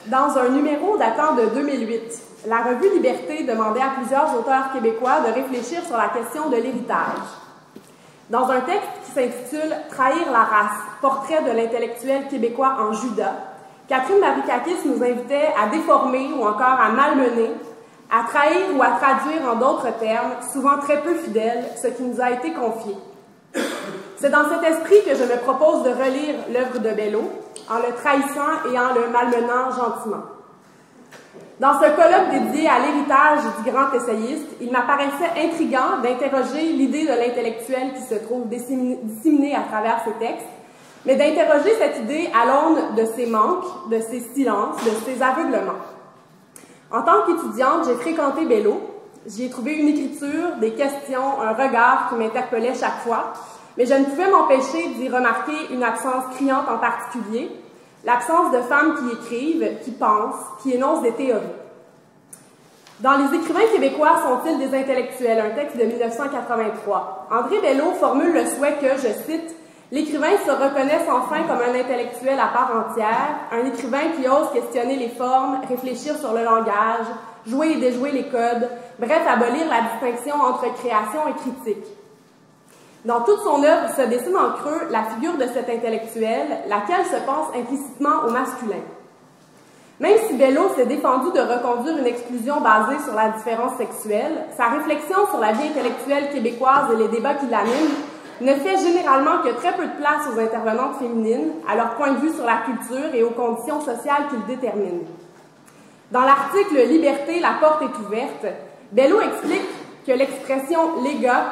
Dans un numéro datant de 2008, la revue Liberté demandait à plusieurs auteurs québécois de réfléchir sur la question de l'héritage. Dans un texte qui s'intitule « Trahir la race, portrait de l'intellectuel québécois en Judas », Catherine Marikakis nous invitait à déformer ou encore à malmener, à trahir ou à traduire en d'autres termes, souvent très peu fidèles, ce qui nous a été confié. C'est dans cet esprit que je me propose de relire l'œuvre de Bello, en le trahissant et en le malmenant gentiment. Dans ce colloque dédié à l'héritage du grand essayiste, il m'apparaissait intriguant d'interroger l'idée de l'intellectuel qui se trouve disséminée à travers ces textes, mais d'interroger cette idée à l'aune de ses manques, de ses silences, de ses aveuglements. En tant qu'étudiante, j'ai fréquenté Bello. J'y ai trouvé une écriture, des questions, un regard qui m'interpellait chaque fois, mais je ne pouvais m'empêcher d'y remarquer une absence criante en particulier, l'absence de femmes qui écrivent, qui pensent, qui énoncent des théories. Dans Les écrivains québécois sont-ils des intellectuels? Un texte de 1983. André Bello formule le souhait que, je cite, « L'écrivain se reconnaisse enfin comme un intellectuel à part entière, un écrivain qui ose questionner les formes, réfléchir sur le langage, jouer et déjouer les codes, bref, abolir la distinction entre création et critique. » Dans toute son œuvre se dessine en creux la figure de cet intellectuel, laquelle se pense implicitement au masculin. Même si Bello s'est défendu de reconduire une exclusion basée sur la différence sexuelle, sa réflexion sur la vie intellectuelle québécoise et les débats qui l'animent ne fait généralement que très peu de place aux intervenantes féminines, à leur point de vue sur la culture et aux conditions sociales qu'ils déterminent. Dans l'article « Liberté, la porte est ouverte », Bello explique que l'expression « les gars »,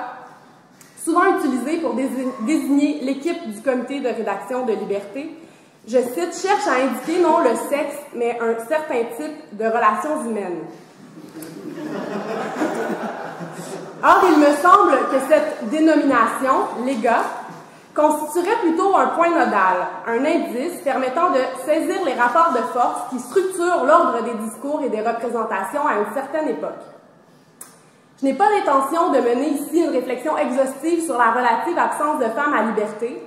souvent utilisée pour désigner l'équipe du comité de rédaction de Liberté, je cite, « cherche à indiquer non le sexe, mais un certain type de relations humaines. » Or, il me semble que cette dénomination, les gars, constituerait plutôt un point nodal, un indice permettant de saisir les rapports de force qui structurent l'ordre des discours et des représentations à une certaine époque. Je n'ai pas l'intention de mener ici une réflexion exhaustive sur la relative absence de femmes à Liberté,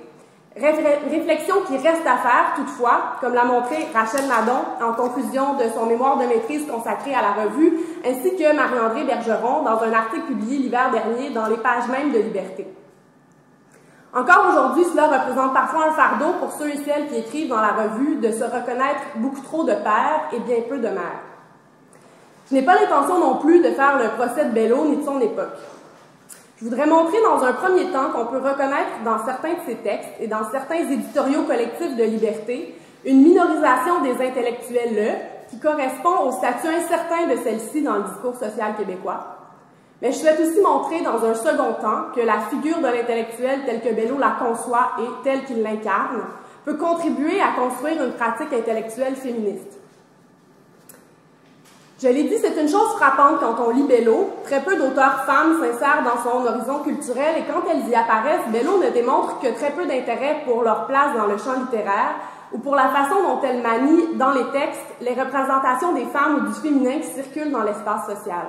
réflexion qui reste à faire toutefois, comme l'a montré Rachel Nadon en conclusion de son mémoire de maîtrise consacré à la revue, ainsi que Marie-André Bergeron dans un article publié l'hiver dernier dans les pages mêmes de Liberté. Encore aujourd'hui, cela représente parfois un fardeau pour ceux et celles qui écrivent dans la revue de se reconnaître beaucoup trop de pères et bien peu de mères. Je n'ai pas l'intention non plus de faire le procès de Bello ni de son époque. Je voudrais montrer dans un premier temps qu'on peut reconnaître dans certains de ses textes et dans certains éditoriaux collectifs de Liberté une minorisation des intellectuels qui correspond au statut incertain de celle-ci dans le discours social québécois. Mais je souhaite aussi montrer dans un second temps que la figure de l'intellectuel telle que Bello la conçoit et telle qu'il l'incarne peut contribuer à construire une pratique intellectuelle féministe. Je l'ai dit, c'est une chose frappante quand on lit Bello. Très peu d'auteurs femmes s'insèrent dans son horizon culturel et quand elles y apparaissent, Bello ne démontre que très peu d'intérêt pour leur place dans le champ littéraire ou pour la façon dont elles manient dans les textes les représentations des femmes ou du féminin qui circulent dans l'espace social.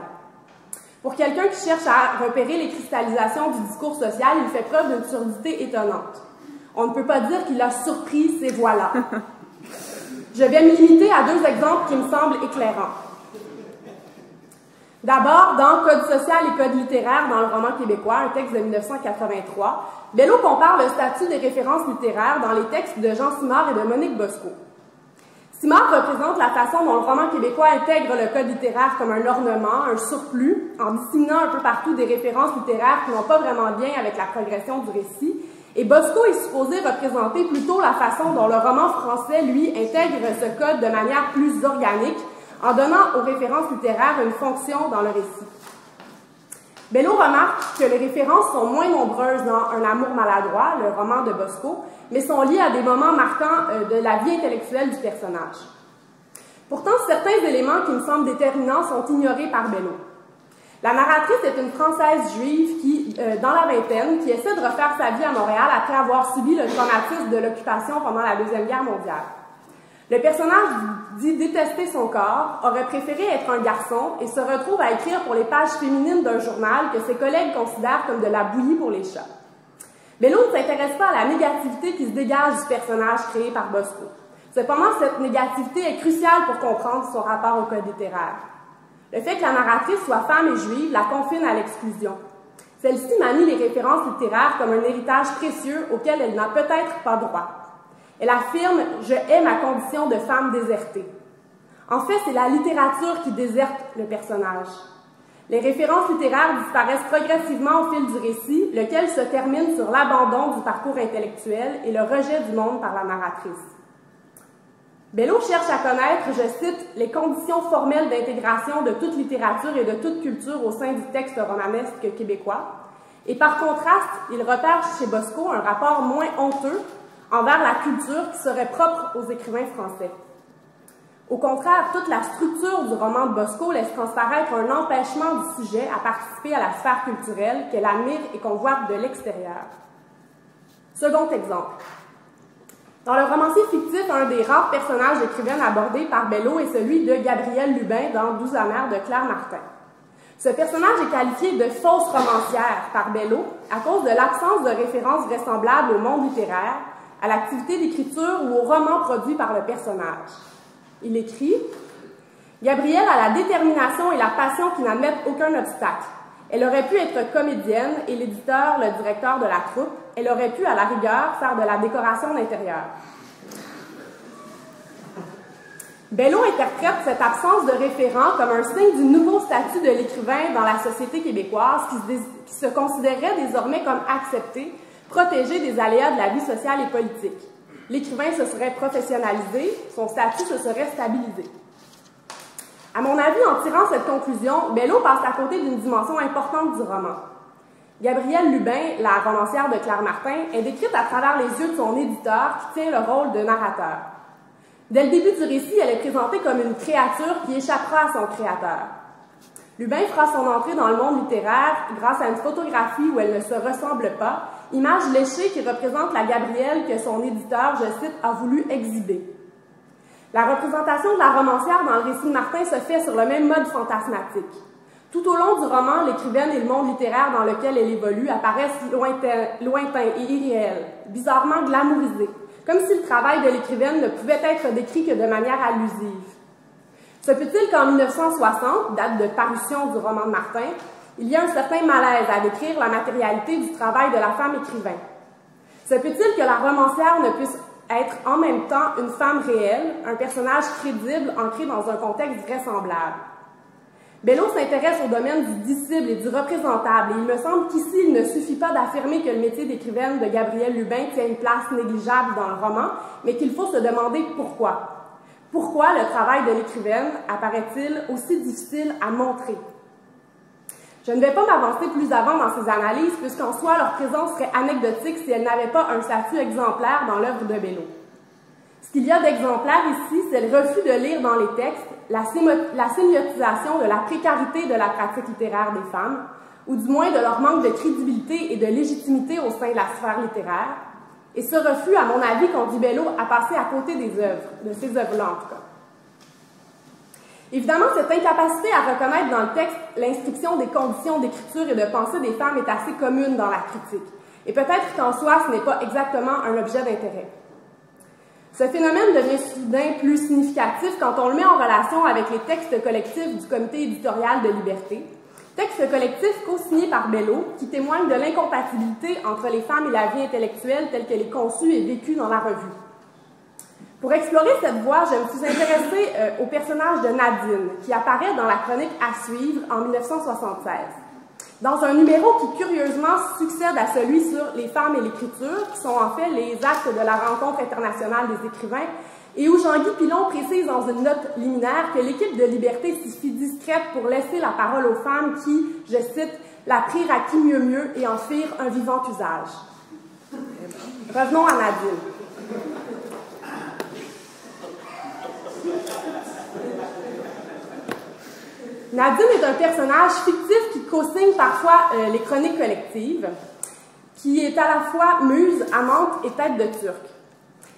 Pour quelqu'un qui cherche à repérer les cristallisations du discours social, il fait preuve d'une surdité étonnante. On ne peut pas dire qu'il a surpris ces voix-là. Je vais me limiter à deux exemples qui me semblent éclairants. D'abord, dans Code social et Code littéraire dans le roman québécois, un texte de 1983, Bello compare le statut des références littéraires dans les textes de Jean Simard et de Monique Bosco. Simard représente la façon dont le roman québécois intègre le code littéraire comme un ornement, un surplus, en disséminant un peu partout des références littéraires qui n'ont pas vraiment de lien avec la progression du récit, et Bosco est supposé représenter plutôt la façon dont le roman français, lui, intègre ce code de manière plus organique, en donnant aux références littéraires une fonction dans le récit. Bello remarque que les références sont moins nombreuses dans Un amour maladroit, le roman de Bosco, mais sont liées à des moments marquants de la vie intellectuelle du personnage. Pourtant, certains éléments qui me semblent déterminants sont ignorés par Bello. La narratrice est une Française juive qui, dans la vingtaine, qui essaie de refaire sa vie à Montréal après avoir subi le traumatisme de l'occupation pendant la Deuxième Guerre mondiale. Le personnage dit détester son corps, aurait préféré être un garçon et se retrouve à écrire pour les pages féminines d'un journal que ses collègues considèrent comme de la bouillie pour les chats. Bello ne s'intéresse pas à la négativité qui se dégage du personnage créé par Bosco. Cependant, cette négativité est cruciale pour comprendre son rapport au code littéraire. Le fait que la narratrice soit femme et juive la confine à l'exclusion. Celle-ci manie les références littéraires comme un héritage précieux auquel elle n'a peut-être pas droit. Elle affirme « Je hais ma condition de femme désertée ». En fait, c'est la littérature qui déserte le personnage. Les références littéraires disparaissent progressivement au fil du récit, lequel se termine sur l'abandon du parcours intellectuel et le rejet du monde par la narratrice. Bello cherche à connaître, je cite, « les conditions formelles d'intégration de toute littérature et de toute culture au sein du texte romanesque québécois », et par contraste, il repère chez Bosco un rapport moins honteux envers la culture qui serait propre aux écrivains français. Au contraire, toute la structure du roman de Bosco laisse transparaître un empêchement du sujet à participer à la sphère culturelle qu'elle admire et convoite de l'extérieur. Second exemple. Dans le romancier fictif, un des rares personnages d'écrivaine abordés par Bello est celui de Gabrielle Lubin dans 12 amères de Claire Martin. Ce personnage est qualifié de fausse romancière par Bello à cause de l'absence de références vraisemblables au monde littéraire, à l'activité d'écriture ou au roman produit par le personnage. Il écrit « Gabrielle a la détermination et la passion qui n'admettent aucun obstacle. Elle aurait pu être comédienne et l'éditeur, le directeur de la troupe. Elle aurait pu, à la rigueur, faire de la décoration d'intérieur. » Bello interprète cette absence de référent comme un signe du nouveau statut de l'écrivain dans la société québécoise qui se considérait désormais comme accepté, protégé des aléas de la vie sociale et politique. L'écrivain se serait professionnalisé, son statut se serait stabilisé. À mon avis, en tirant cette conclusion, Bello passe à côté d'une dimension importante du roman. Gabrielle Lubin, la romancière de Claire Martin, est décrite à travers les yeux de son éditeur qui tient le rôle de narrateur. Dès le début du récit, elle est présentée comme une créature qui échappera à son créateur. Lubin fera son entrée dans le monde littéraire grâce à une photographie où elle ne se ressemble pas, image léchée qui représente la Gabrielle que son éditeur, je cite, a voulu exhiber. La représentation de la romancière dans le récit de Martin se fait sur le même mode fantasmatique. Tout au long du roman, l'écrivaine et le monde littéraire dans lequel elle évolue apparaissent lointains et irréels, bizarrement glamourisés, comme si le travail de l'écrivaine ne pouvait être décrit que de manière allusive. Se peut-il qu'en 1960, date de parution du roman de Martin, il y a un certain malaise à décrire la matérialité du travail de la femme écrivain? Se peut-il que la romancière ne puisse être en même temps une femme réelle, un personnage crédible ancré dans un contexte vraisemblable? Bello s'intéresse au domaine du dissible et du représentable, et il me semble qu'ici, il ne suffit pas d'affirmer que le métier d'écrivaine de Gabrielle Lubin tient une place négligeable dans le roman, mais qu'il faut se demander pourquoi. Pourquoi le travail de l'écrivaine apparaît-il aussi difficile à montrer? Je ne vais pas m'avancer plus avant dans ces analyses, puisqu'en soi, leur présence serait anecdotique si elle n'avait pas un statut exemplaire dans l'œuvre de Bello. Ce qu'il y a d'exemplaire ici, c'est le refus de lire dans les textes la sémiotisation de la précarité de la pratique littéraire des femmes, ou du moins de leur manque de crédibilité et de légitimité au sein de la sphère littéraire. Et ce refus, à mon avis, conduit Bello à passer à côté des œuvres, de ces œuvres-là en tout cas. Évidemment, cette incapacité à reconnaître dans le texte l'inscription des conditions d'écriture et de pensée des femmes est assez commune dans la critique. Et peut-être qu'en soi, ce n'est pas exactement un objet d'intérêt. Ce phénomène devient soudain plus significatif quand on le met en relation avec les textes collectifs du Comité éditorial de liberté, textes collectifs co-signés par Bello qui témoignent de l'incompatibilité entre les femmes et la vie intellectuelle telle qu'elle est conçue et vécue dans la revue. Pour explorer cette voie, je me suis intéressée au personnage de Nadine, qui apparaît dans la chronique à suivre en 1976. Dans un numéro qui, curieusement, succède à celui sur les femmes et l'écriture, qui sont en fait les actes de la rencontre internationale des écrivains, et où Jean-Guy Pilon précise dans une note liminaire que l'équipe de Liberté s'y fit discrète pour laisser la parole aux femmes qui, je cite, la prirent à qui mieux mieux et en firent un vivant usage. Revenons à Nadine. Nadine est un personnage fictif qui co-signe parfois les chroniques collectives, qui est à la fois muse, amante et tête de turc.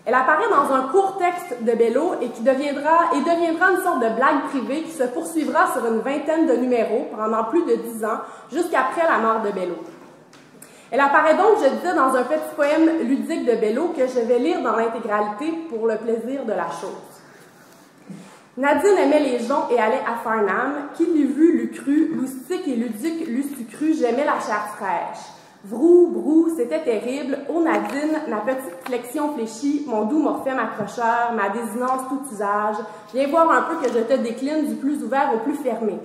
Elle apparaît dans un court texte de Bello et qui deviendra une sorte de blague privée qui se poursuivra sur une vingtaine de numéros pendant plus de 10 ans, jusqu'après la mort de Bello. Elle apparaît donc, je disais, dans un petit poème ludique de Bello que je vais lire dans l'intégralité pour le plaisir de la chose. Nadine aimait les joncs et allait à Farnham. Qui l'eût vu, l'eût cru, loustique et ludique l'eût cru, j'aimais la chair fraîche. Vrou, brou, c'était terrible. Oh Nadine, ma petite flexion fléchie, mon doux morphème accrocheur, ma désinence tout usage. Viens voir un peu que je te décline du plus ouvert au plus fermé.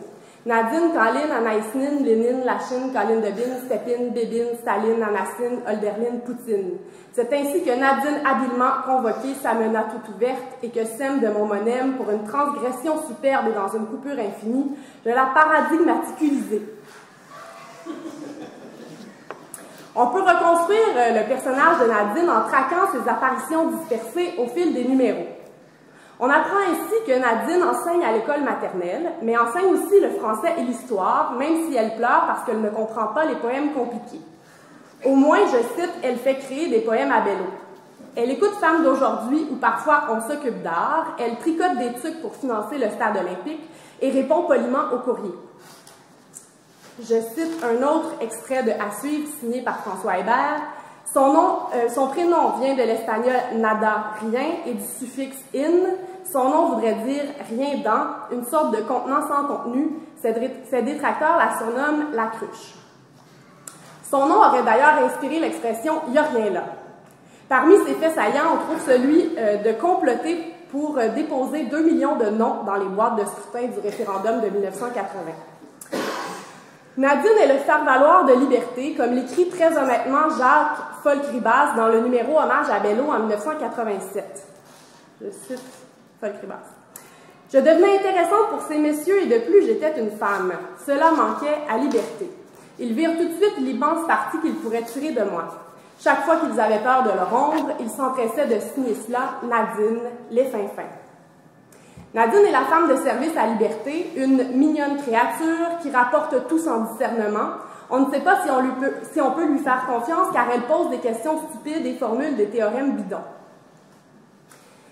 Nadine, Colline, Anaïsnine, Lénine, Lachine, Colline Debine, Stépine, Bébine, Staline, Anacine, Holderline, Poutine. C'est ainsi que Nadine, habilement convoquée, s'amena toute ouverte et que sème de mon monème, pour une transgression superbe et dans une coupure infinie, je la paradigmaticulisais. On peut reconstruire le personnage de Nadine en traquant ses apparitions dispersées au fil des numéros. On apprend ainsi que Nadine enseigne à l'école maternelle, mais enseigne aussi le français et l'histoire, même si elle pleure parce qu'elle ne comprend pas les poèmes compliqués. Au moins, je cite, elle fait créer des poèmes à Bello. Elle écoute Femmes d'aujourd'hui où parfois on s'occupe d'art, elle tricote des trucs pour financer le stade olympique et répond poliment au courrier. Je cite un autre extrait de À suivre signé par François Hébert. Son prénom vient de l'espagnol nada, rien, et du suffixe in. Son nom voudrait dire rien dans, une sorte de contenant sans contenu. Ses détracteurs la surnomment la cruche. Son nom aurait d'ailleurs inspiré l'expression « y a rien là ». Parmi ses faits saillants, on trouve celui de comploter pour déposer 2 millions de noms dans les boîtes de scrutin du référendum de 1980. Nadine est le faire-valoir de liberté, comme l'écrit très honnêtement Jacques Folkribas dans le numéro Hommage à Bello en 1987. Je cite Folkribas. « Je devenais intéressante pour ces messieurs et de plus j'étais une femme. Cela manquait à liberté. Ils virent tout de suite l'immense parti qu'ils pourraient tirer de moi. Chaque fois qu'ils avaient peur de leur ombre, ils s'empressaient de signer cela, Nadine, les fins-fins. » Nadine est la femme de service à liberté, une mignonne créature qui rapporte tout son discernement. On ne sait pas si on peut lui faire confiance car elle pose des questions stupides et formule des théorèmes bidons.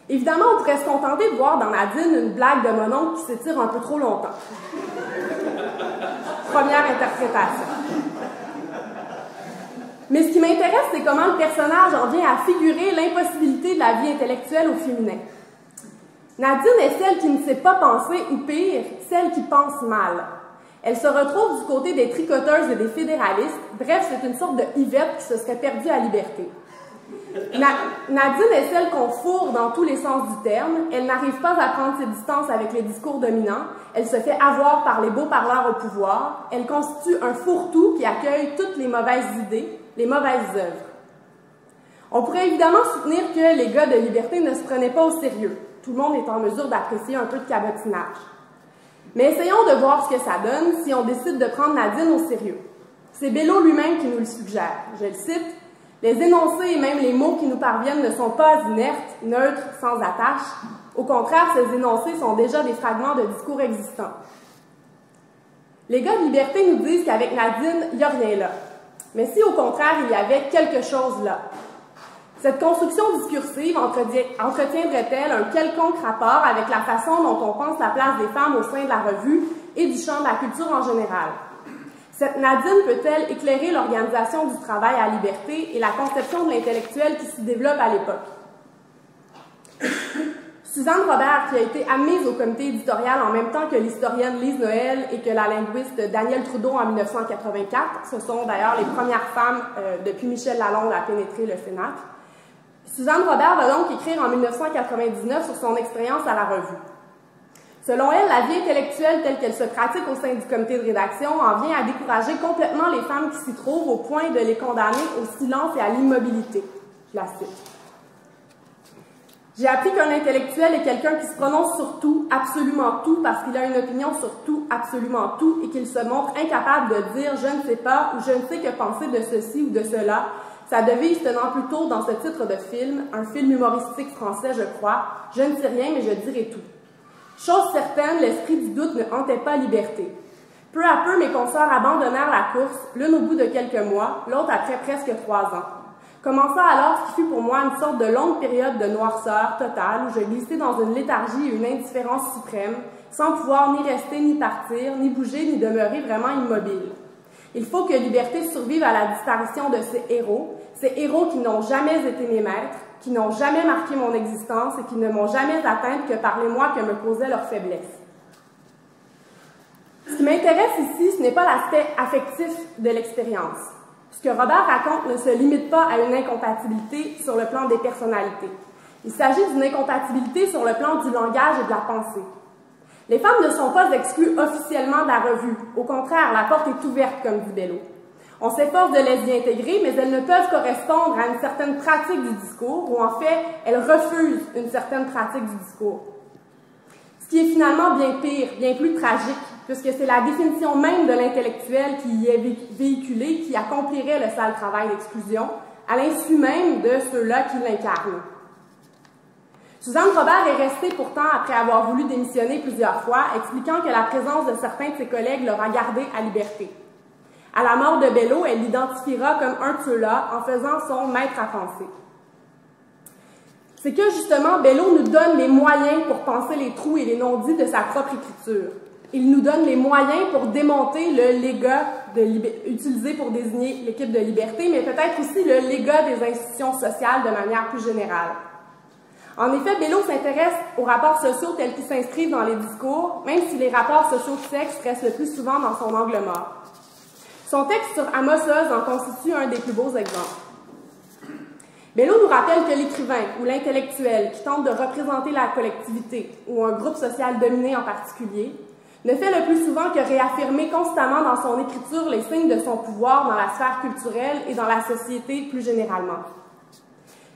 Évidemment, on pourrait se contenter de voir dans Nadine une blague de mon oncle qui s'étire un peu trop longtemps. Première interprétation. Mais ce qui m'intéresse, c'est comment le personnage en vient à figurer l'impossibilité de la vie intellectuelle au féminin. Nadine est celle qui ne sait pas penser, ou pire, celle qui pense mal. Elle se retrouve du côté des tricoteuses et des fédéralistes. Bref, c'est une sorte de Yvette qui se serait perdue à liberté. Nadine est celle qu'on fourre dans tous les sens du terme. Elle n'arrive pas à prendre ses distances avec les discours dominants. Elle se fait avoir par les beaux parleurs au pouvoir. Elle constitue un fourre-tout qui accueille toutes les mauvaises idées, les mauvaises œuvres. On pourrait évidemment soutenir que les gars de liberté ne se prenaient pas au sérieux. Tout le monde est en mesure d'apprécier un peu de cabotinage. Mais essayons de voir ce que ça donne si on décide de prendre Nadine au sérieux. C'est Bello lui-même qui nous le suggère. Je le cite, « Les énoncés et même les mots qui nous parviennent ne sont pas inertes, neutres, sans attache. Au contraire, ces énoncés sont déjà des fragments de discours existants. » Les gars de liberté nous disent qu'avec Nadine, il n'y a rien là. Mais si au contraire, il y avait quelque chose là? Cette construction discursive entretiendrait-elle un quelconque rapport avec la façon dont on pense la place des femmes au sein de la revue et du champ de la culture en général? Cette Nadine peut-elle éclairer l'organisation du travail à liberté et la conception de l'intellectuel qui s'y développe à l'époque? Suzanne Robert, qui a été admise au comité éditorial en même temps que l'historienne Lise Noël et que la linguiste Danielle Trudeau en 1984, ce sont d'ailleurs les premières femmes depuis Michel Lalonde à pénétrer le Cénacle. Suzanne Robert va donc écrire en 1999 sur son expérience à la revue. Selon elle, la vie intellectuelle telle qu'elle se pratique au sein du comité de rédaction en vient à décourager complètement les femmes qui s'y trouvent au point de les condamner au silence et à l'immobilité. Je la cite. J'ai appris qu'un intellectuel est quelqu'un qui se prononce sur tout, absolument tout, parce qu'il a une opinion sur tout, absolument tout, et qu'il se montre incapable de dire « je ne sais pas » ou « je ne sais que penser de ceci ou de cela », sa devise tenant plutôt dans ce titre de film, un film humoristique français, je crois, « je ne sais rien, mais je dirai tout ». Chose certaine, l'esprit du doute ne hantait pas Liberté. Peu à peu, mes consoeurs abandonnèrent la course, l'une au bout de quelques mois, l'autre après presque 3 ans. Commença alors ce qui fut pour moi une sorte de longue période de noirceur totale où je glissais dans une léthargie et une indifférence suprême, sans pouvoir ni rester, ni partir, ni bouger, ni demeurer vraiment immobile. Il faut que Liberté survive à la disparition de ces héros qui n'ont jamais été mes maîtres, qui n'ont jamais marqué mon existence et qui ne m'ont jamais atteinte que par l'émoi que me causait leur faiblesse. Ce qui m'intéresse ici, ce n'est pas l'aspect affectif de l'expérience. Ce que Robert raconte ne se limite pas à une incompatibilité sur le plan des personnalités. Il s'agit d'une incompatibilité sur le plan du langage et de la pensée. Les femmes ne sont pas exclues officiellement de la revue. Au contraire, la porte est ouverte, comme dit Bello. On s'efforce de les y intégrer, mais elles ne peuvent correspondre à une certaine pratique du discours, ou en fait, elles refusent une certaine pratique du discours. Ce qui est finalement bien pire, bien plus tragique, puisque c'est la définition même de l'intellectuel qui y est véhiculée qui accomplirait le sale travail d'exclusion, à l'insu même de ceux-là qui l'incarnent. Suzanne Robert est restée pourtant après avoir voulu démissionner plusieurs fois, expliquant que la présence de certains de ses collègues l'aura gardée à Liberté. À la mort de Bello, elle l'identifiera comme un de ceux-là en faisant son maître à penser. C'est que justement, Bello nous donne les moyens pour penser les trous et les non-dits de sa propre écriture. Il nous donne les moyens pour démonter le légat utilisé pour désigner l'équipe de Liberté, mais peut-être aussi le légat des institutions sociales de manière plus générale. En effet, Bello s'intéresse aux rapports sociaux tels qu'ils s'inscrivent dans les discours, même si les rapports sociaux de sexe restent le plus souvent dans son angle mort. Son texte sur Amos Oz en constitue un des plus beaux exemples. Bello nous rappelle que l'écrivain ou l'intellectuel qui tente de représenter la collectivité ou un groupe social dominé en particulier ne fait le plus souvent que réaffirmer constamment dans son écriture les signes de son pouvoir dans la sphère culturelle et dans la société plus généralement.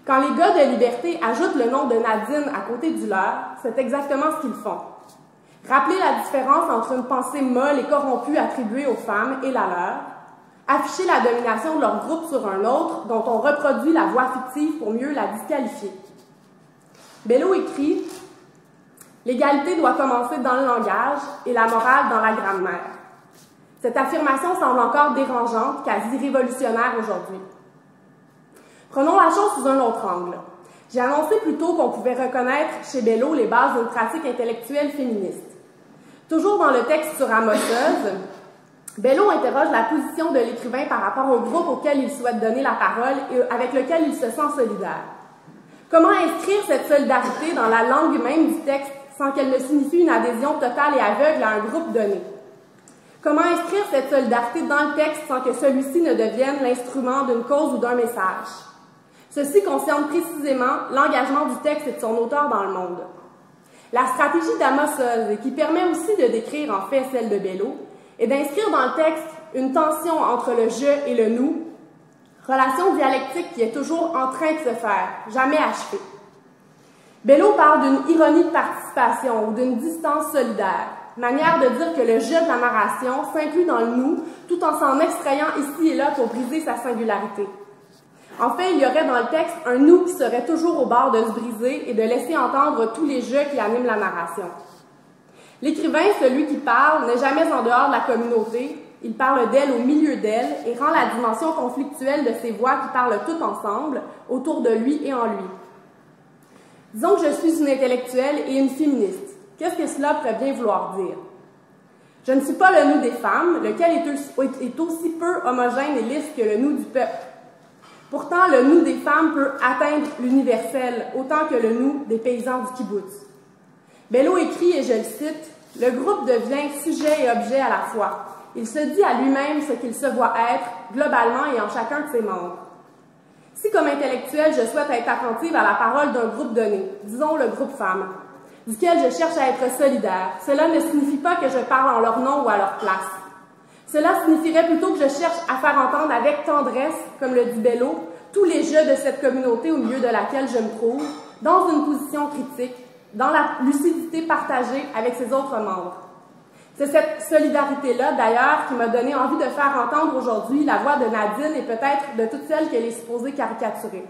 Quand les gars de Liberté ajoutent le nom de Nadine à côté du leur, c'est exactement ce qu'ils font. Rappeler la différence entre une pensée molle et corrompue attribuée aux femmes et la leur, afficher la domination de leur groupe sur un autre dont on reproduit la voix fictive pour mieux la disqualifier. Bello écrit « L'égalité doit commencer dans le langage et la morale dans la grammaire. » Cette affirmation semble encore dérangeante, quasi révolutionnaire aujourd'hui. Prenons la chose sous un autre angle. J'ai annoncé plus tôt qu'on pouvait reconnaître chez Bello les bases d'une pratique intellectuelle féministe. Toujours dans le texte sur Amos Oz, Bello interroge la position de l'écrivain par rapport au groupe auquel il souhaite donner la parole et avec lequel il se sent solidaire. Comment inscrire cette solidarité dans la langue même du texte sans qu'elle ne signifie une adhésion totale et aveugle à un groupe donné? Comment inscrire cette solidarité dans le texte sans que celui-ci ne devienne l'instrument d'une cause ou d'un message? Ceci concerne précisément l'engagement du texte et de son auteur dans le monde. La stratégie d'Amos Oz, qui permet aussi de décrire en fait celle de Bello, est d'inscrire dans le texte une tension entre le « je » et le « nous », relation dialectique qui est toujours en train de se faire, jamais achevée. Bello parle d'une ironie de participation ou d'une distance solidaire, manière de dire que le « je » de la narration s'inclut dans le « nous » tout en s'en extrayant ici et là pour briser sa singularité. En fait, il y aurait dans le texte un « nous » qui serait toujours au bord de se briser et de laisser entendre tous les « je » qui animent la narration. L'écrivain, celui qui parle, n'est jamais en dehors de la communauté, il parle d'elle au milieu d'elle et rend la dimension conflictuelle de ces voix qui parlent toutes ensemble, autour de lui et en lui. Disons que je suis une intellectuelle et une féministe. Qu'est-ce que cela pourrait bien vouloir dire? Je ne suis pas le nous des femmes, lequel est aussi peu homogène et lisse que le nous du peuple. Pourtant, le nous des femmes peut atteindre l'universel autant que le nous des paysans du kibbutz. Bello écrit, et je le cite, « Le groupe devient sujet et objet à la fois. Il se dit à lui-même ce qu'il se voit être, globalement et en chacun de ses membres. Si, comme intellectuel, je souhaite être attentive à la parole d'un groupe donné, disons le groupe femmes, duquel je cherche à être solidaire, cela ne signifie pas que je parle en leur nom ou à leur place. Cela signifierait plutôt que je cherche à faire entendre avec tendresse, comme le dit Bello, tous les jeux de cette communauté au milieu de laquelle je me trouve, dans une position critique, dans la lucidité partagée avec ses autres membres. C'est cette solidarité-là, d'ailleurs, qui m'a donné envie de faire entendre aujourd'hui la voix de Nadine et peut-être de toutes celles qu'elle est supposée caricaturer.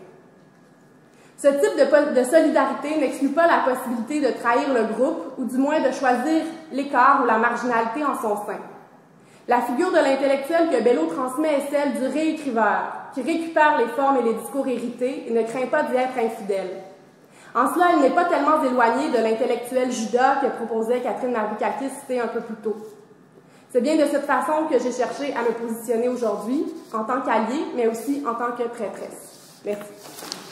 Ce type de solidarité n'exclut pas la possibilité de trahir le groupe, ou du moins de choisir l'écart ou la marginalité en son sein. La figure de l'intellectuel que Bello transmet est celle du réécriveur, qui récupère les formes et les discours hérités et ne craint pas d'y être infidèle. En cela, elle n'est pas tellement éloignée de l'intellectuel Judas que proposait Catherine Navrickakis cité un peu plus tôt. C'est bien de cette façon que j'ai cherché à me positionner aujourd'hui, en tant qu'alliée, mais aussi en tant que prêtresse. Merci.